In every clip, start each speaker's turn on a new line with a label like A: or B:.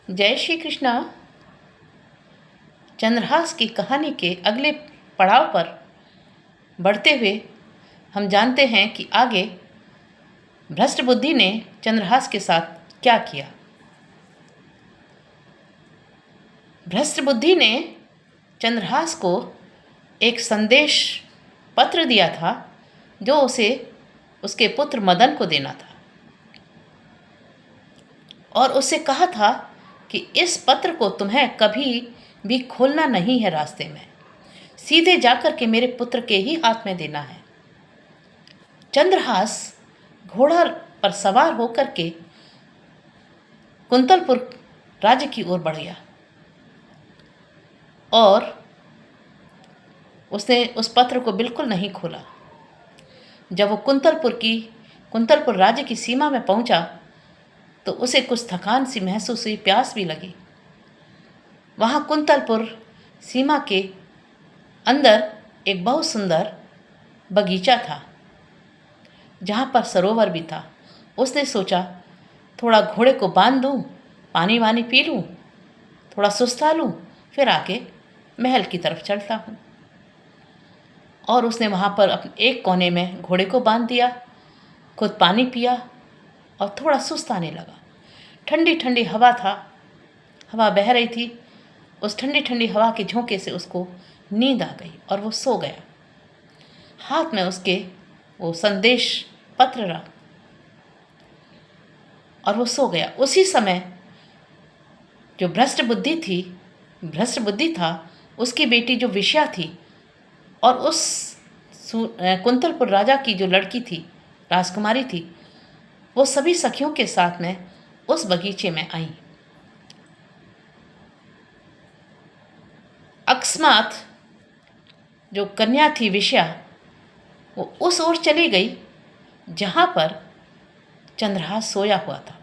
A: जय श्री कृष्णा। चंद्रहास की कहानी के अगले पड़ाव पर बढ़ते हुए हम जानते हैं कि आगे भ्रष्ट बुद्धि ने चंद्रहास के साथ क्या किया। भ्रष्ट बुद्धि ने चंद्रहास को एक संदेश पत्र दिया था जो उसे उसके पुत्र मदन को देना था, और उससे कहा था कि इस पत्र को तुम्हें कभी भी खोलना नहीं है, रास्ते में सीधे जाकर के मेरे पुत्र के ही हाथ में देना है। चंद्रहास घोड़ा पर सवार होकर के कुंतलपुर राज्य की ओर बढ़ गया और उसने उस पत्र को बिल्कुल नहीं खोला। जब वो कुंतलपुर राज्य की सीमा में पहुंचा तो उसे कुछ थकान सी महसूस हुई, प्यास भी लगी। वहाँ कुंतलपुर सीमा के अंदर एक बहुत सुंदर बगीचा था जहाँ पर सरोवर भी था। उसने सोचा थोड़ा घोड़े को बांध दूँ, पानी वानी पी लूँ, थोड़ा सुस्ता लूँ, फिर आके महल की तरफ चलता हूँ। और उसने वहाँ पर अपने एक कोने में घोड़े को बांध दिया, खुद पानी पिया और थोड़ा सुस्त आने लगा। ठंडी ठंडी हवा था, हवा बह रही थी। उस ठंडी ठंडी हवा के झोंके से उसको नींद आ गई और वो सो गया। हाथ में उसके वो संदेश पत्र रहा और वो सो गया। उसी समय जो भ्रष्ट बुद्धि था, उसकी बेटी जो विषया थी और उस कुंतलपुर राजा की जो लड़की थी, राजकुमारी थी, वो सभी सखियों के साथ में उस बगीचे में आई। अकस्मात जो कन्या थी विषया, वो उस ओर चली गई जहाँ पर चंद्रहास सोया हुआ था।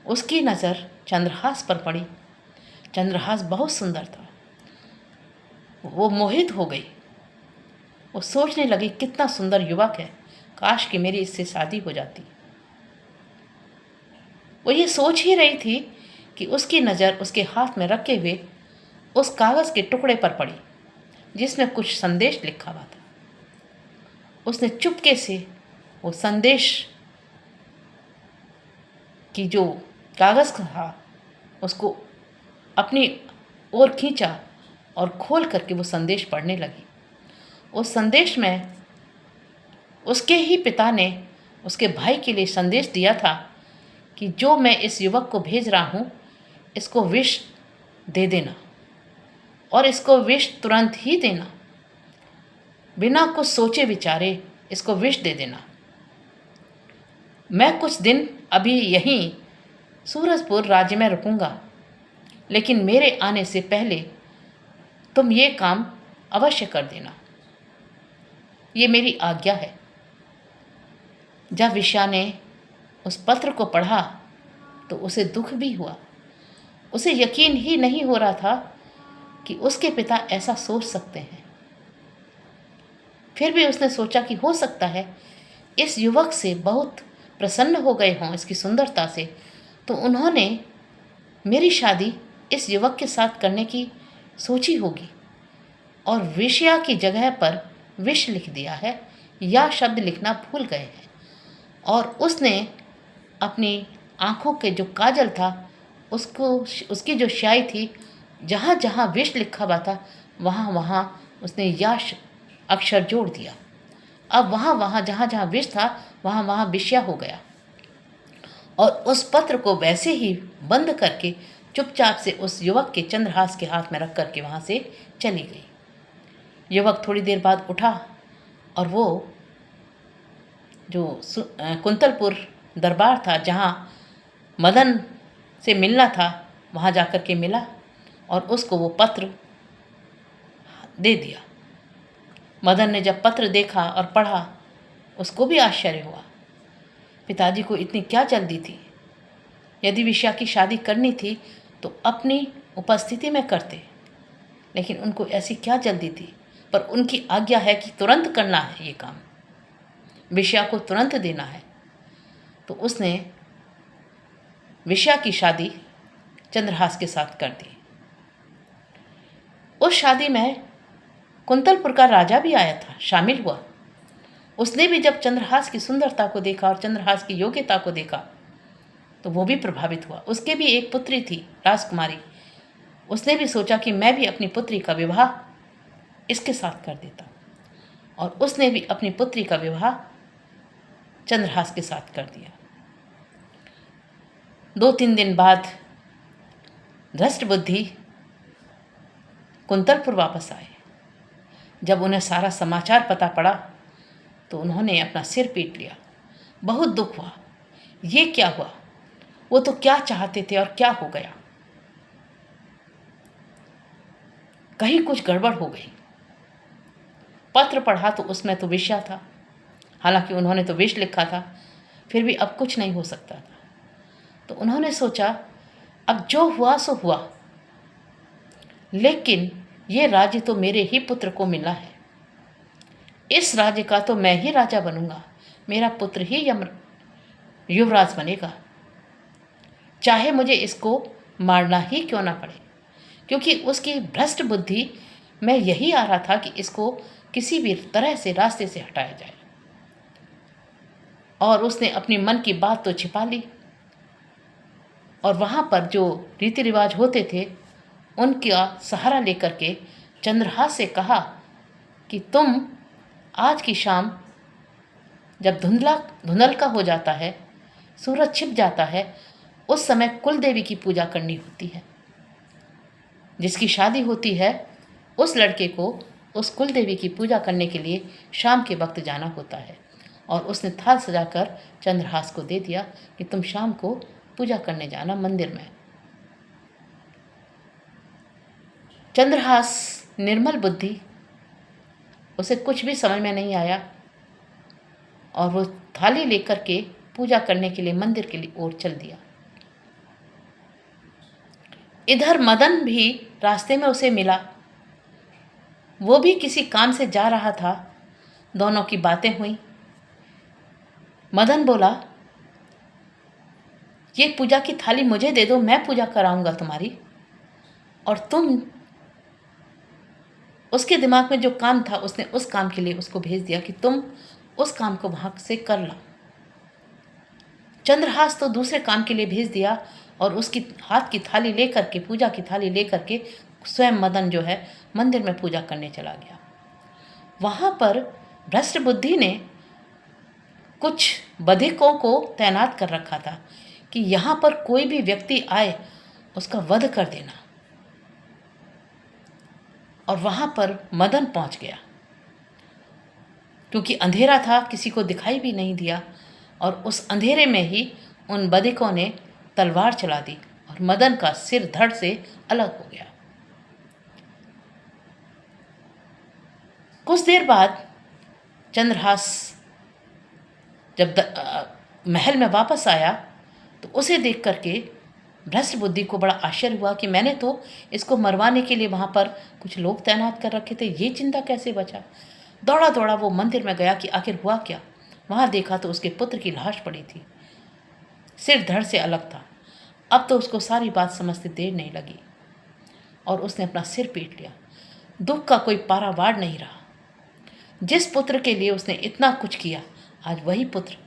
A: उसकी नज़र चंद्रहास पर पड़ी। चंद्रहास बहुत सुंदर था। वो मोहित हो गई। वो सोचने लगी कितना सुंदर युवक है, काश कि मेरी इससे शादी हो जाती। वो ये सोच ही रही थी कि उसकी नज़र उसके हाथ में रखे हुए उस कागज़ के टुकड़े पर पड़ी जिसमें कुछ संदेश लिखा हुआ था। उसने चुपके से वो संदेश की जो कागज़ था उसको अपनी ओर खींचा और खोल करके वो संदेश पढ़ने लगी। उस संदेश में उसके ही पिता ने उसके भाई के लिए संदेश दिया था कि जो मैं इस युवक को भेज रहा हूँ, इसको विष दे देना और इसको विष तुरंत ही देना, बिना कुछ सोचे विचारे इसको विष दे देना। मैं कुछ दिन अभी यहीं सूरजपुर राज्य में रुकूंगा, लेकिन मेरे आने से पहले तुम ये काम अवश्य कर देना, ये मेरी आज्ञा है। जब विषया ने उस पत्र को पढ़ा तो उसे दुख भी हुआ। उसे यकीन ही नहीं हो रहा था कि उसके पिता ऐसा सोच सकते हैं। फिर भी उसने सोचा कि हो सकता है इस युवक से बहुत प्रसन्न हो गए हों, इसकी सुंदरता से, तो उन्होंने मेरी शादी इस युवक के साथ करने की सोची होगी और विषया की जगह पर विष लिख दिया है या शब्द लिखना भूल गए हैं। और उसने अपनी आँखों के जो काजल था उसकी जो स्याही थी, जहाँ जहाँ विष लिखा हुआ था वहाँ वहाँ उसने यश अक्षर जोड़ दिया। अब वहाँ वहाँ जहाँ जहाँ विष था वहाँ वहाँ विषया हो गया और उस पत्र को वैसे ही बंद करके चुपचाप से उस युवक के चंद्रहास के हाथ में रख करके वहाँ से चली गई। युवक थोड़ी देर बाद उठा और वो जो कुंतलपुर दरबार था जहाँ मदन से मिलना था, वहाँ जाकर के मिला और उसको वो पत्र दे दिया। मदन ने जब पत्र देखा और पढ़ा, उसको भी आश्चर्य हुआ। पिताजी को इतनी क्या जल्दी थी? यदि विषया की शादी करनी थी तो अपनी उपस्थिति में करते, लेकिन उनको ऐसी क्या जल्दी थी? पर उनकी आज्ञा है कि तुरंत करना है ये काम, विषया को तुरंत देना है। तो उसने विषया की शादी चंद्रहास के साथ कर दी। उस शादी में कुंतलपुर का राजा भी आया था, शामिल हुआ। उसने भी जब चंद्रहास की सुंदरता को देखा और चंद्रहास की योग्यता को देखा तो वो भी प्रभावित हुआ। उसके भी एक पुत्री थी, राजकुमारी। उसने भी सोचा कि मैं भी अपनी पुत्री का विवाह इसके साथ कर देता, और उसने भी अपनी पुत्री का विवाह चंद्रहास के साथ कर दिया। 2-3 दिन बाद धृष्टबुद्धि कुंतलपुर वापस आए। जब उन्हें सारा समाचार पता पड़ा तो उन्होंने अपना सिर पीट लिया। बहुत दुख हुआ। ये क्या हुआ? वो तो क्या चाहते थे और क्या हो गया? कहीं कुछ गड़बड़ हो गई। पत्र पढ़ा तो उसमें तो विषय था, हालांकि उन्होंने तो विष लिखा था, फिर भी अब कुछ नहीं हो सकता था। तो उन्होंने सोचा अब जो हुआ सो हुआ, लेकिन ये राज्य तो मेरे ही पुत्र को मिला है। इस राज्य का तो मैं ही राजा बनूंगा, मेरा पुत्र ही युवराज बनेगा, चाहे मुझे इसको मारना ही क्यों ना पड़े। क्योंकि उसकी भ्रष्ट बुद्धि में यही आ रहा था कि इसको किसी भी तरह से रास्ते से हटाया जाए, और उसने अपनी मन की बात तो छिपा ली। और वहाँ पर जो रीति रिवाज होते थे उनका सहारा लेकर के चंद्रहास से कहा कि तुम आज की शाम जब धुंधलका हो जाता है, सूरज छिप जाता है, उस समय कुल देवी की पूजा करनी होती है। जिसकी शादी होती है उस लड़के को उस कुल देवी की पूजा करने के लिए शाम के वक्त जाना होता है। और उसने थाल सजाकर चंद्रहास को दे दिया कि तुम शाम को पूजा करने जाना मंदिर में। चंद्रहास निर्मल बुद्धि, उसे कुछ भी समझ में नहीं आया, और वो थाली लेकर के पूजा करने के लिए मंदिर के लिए ओर चल दिया। इधर मदन भी रास्ते में उसे मिला। वो भी किसी काम से जा रहा था। दोनों की बातें हुई। मदन बोला, ये पूजा की थाली मुझे दे दो, मैं पूजा कराऊंगा तुम्हारी, और तुम। उसके दिमाग में जो काम था उसने उस काम के लिए उसको भेज दिया कि तुम उस काम को वहां से कर लो। चंद्रहास तो दूसरे काम के लिए भेज दिया, और उसकी हाथ की थाली लेकर के, पूजा की थाली लेकर के स्वयं मदन जो है मंदिर में पूजा करने चला गया। वहां पर भ्रष्ट बुद्धि ने कुछ बधिकों को तैनात कर रखा था कि यहाँ पर कोई भी व्यक्ति आए उसका वध कर देना। और वहाँ पर मदन पहुँच गया। क्योंकि अंधेरा था, किसी को दिखाई भी नहीं दिया, और उस अंधेरे में ही उन बधिकों ने तलवार चला दी और मदन का सिर धड़ से अलग हो गया। कुछ देर बाद चंद्रहास जब महल में वापस आया तो उसे देख करके भ्रष्ट बुद्धि को बड़ा आश्चर्य हुआ कि मैंने तो इसको मरवाने के लिए वहाँ पर कुछ लोग तैनात कर रखे थे, ये चिंता कैसे बचा। दौड़ा दौड़ा वो मंदिर में गया कि आखिर हुआ क्या। वहाँ देखा तो उसके पुत्र की लाश पड़ी थी, सिर धड़ से अलग था। अब तो उसको सारी बात समझते देर नहीं लगी, और उसने अपना सिर पीट लिया। दुख का कोई पारावार नहीं रहा। जिस पुत्र के लिए उसने इतना कुछ किया, आज वही पुत्र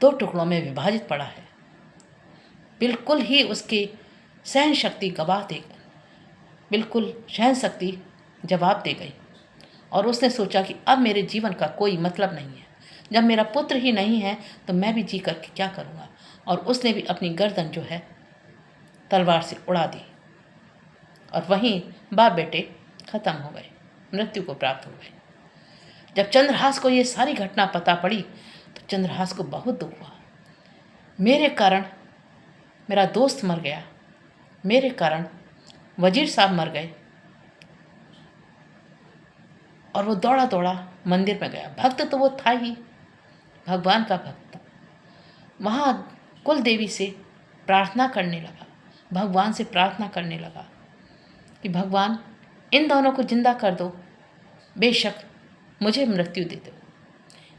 A: 2 टुकड़ों में विभाजित पड़ा है। बिल्कुल ही उसकी सहन शक्ति गवा दे गई, बिल्कुल सहन शक्ति जवाब दे गई। और उसने सोचा कि अब मेरे जीवन का कोई मतलब नहीं है। जब मेरा पुत्र ही नहीं है तो मैं भी जी करके क्या करूँगा। और उसने भी अपनी गर्दन जो है तलवार से उड़ा दी, और वहीं बाप बेटे खत्म हो गए, मृत्यु को प्राप्त हो गए। जब चंद्रहास को ये सारी घटना पता पड़ी तो चंद्रहास को बहुत दुख हुआ। मेरे कारण मेरा दोस्त मर गया, मेरे कारण वजीर साहब मर गए। और वो दौड़ा दौड़ा मंदिर में गया। भक्त तो वो था ही, भगवान का भक्त। वहाँ कुल देवी से प्रार्थना करने लगा, भगवान से प्रार्थना करने लगा कि भगवान इन दोनों को जिंदा कर दो, बेशक मुझे मृत्यु दे दो,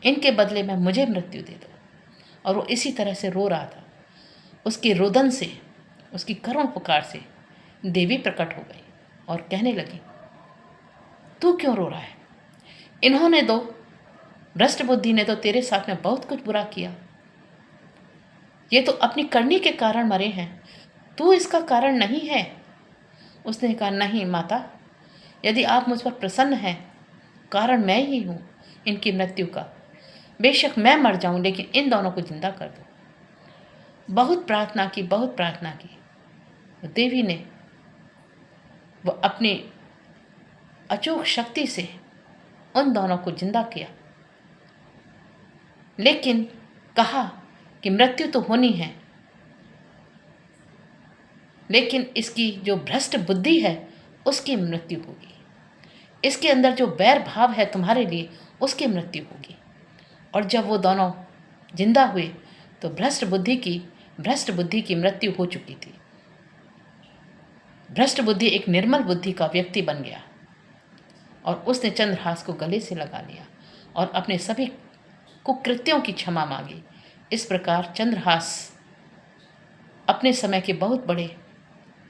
A: इनके बदले में मुझे मृत्यु दे दो। और वो इसी तरह से रो रहा था। उसके रोदन से उसकी करुण पुकार से देवी प्रकट हो गई और कहने लगी, तू क्यों रो रहा है? इन्होंने तो, भ्रष्ट बुद्धि ने तो तेरे साथ में बहुत कुछ बुरा किया। ये तो अपनी करनी के कारण मरे हैं, तू इसका कारण नहीं है। उसने कहा, नहीं माता, यदि आप मुझ पर प्रसन्न हैं, कारण मैं ही हूँ इनकी मृत्यु का। बेशक मैं मर जाऊं, लेकिन इन दोनों को जिंदा कर दो। बहुत प्रार्थना की, बहुत प्रार्थना की। देवी ने वो अपनी अचूक शक्ति से उन दोनों को जिंदा किया, लेकिन कहा कि मृत्यु तो होनी है, लेकिन इसकी जो भ्रष्ट बुद्धि है उसकी मृत्यु होगी। इसके अंदर जो बैर भाव है तुम्हारे लिए, उसकी मृत्यु होगी। और जब वो दोनों जिंदा हुए तो भ्रष्ट बुद्धि की मृत्यु हो चुकी थी। भ्रष्ट बुद्धि एक निर्मल बुद्धि का व्यक्ति बन गया और उसने चंद्रहास को गले से लगा लिया और अपने सभी कुकृत्यों की क्षमा मांगी। इस प्रकार चंद्रहास अपने समय के बहुत बड़े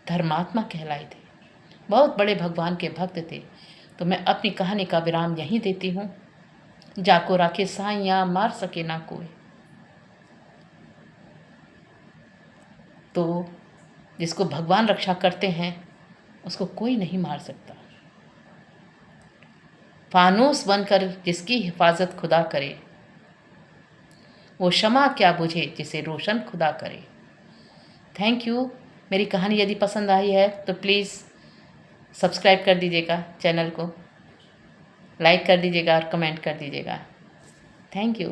A: धर्मात्मा कहलाए थे, बहुत बड़े भगवान के भक्त थे। तो मैं अपनी कहानी का विराम यहीं देती हूँ। जाको राखे साइयाँ, मार सके ना कोई। तो जिसको भगवान रक्षा करते हैं उसको कोई नहीं मार सकता। फानूस बनकर जिसकी हिफाजत खुदा करे, वो शमा क्या बुझे जिसे रोशन खुदा करे। Thank you. मेरी कहानी यदि पसंद आई है तो प्लीज़ सब्सक्राइब कर दीजिएगा, चैनल को लाइक कर दीजिएगा और कमेंट कर दीजिएगा। Thank you.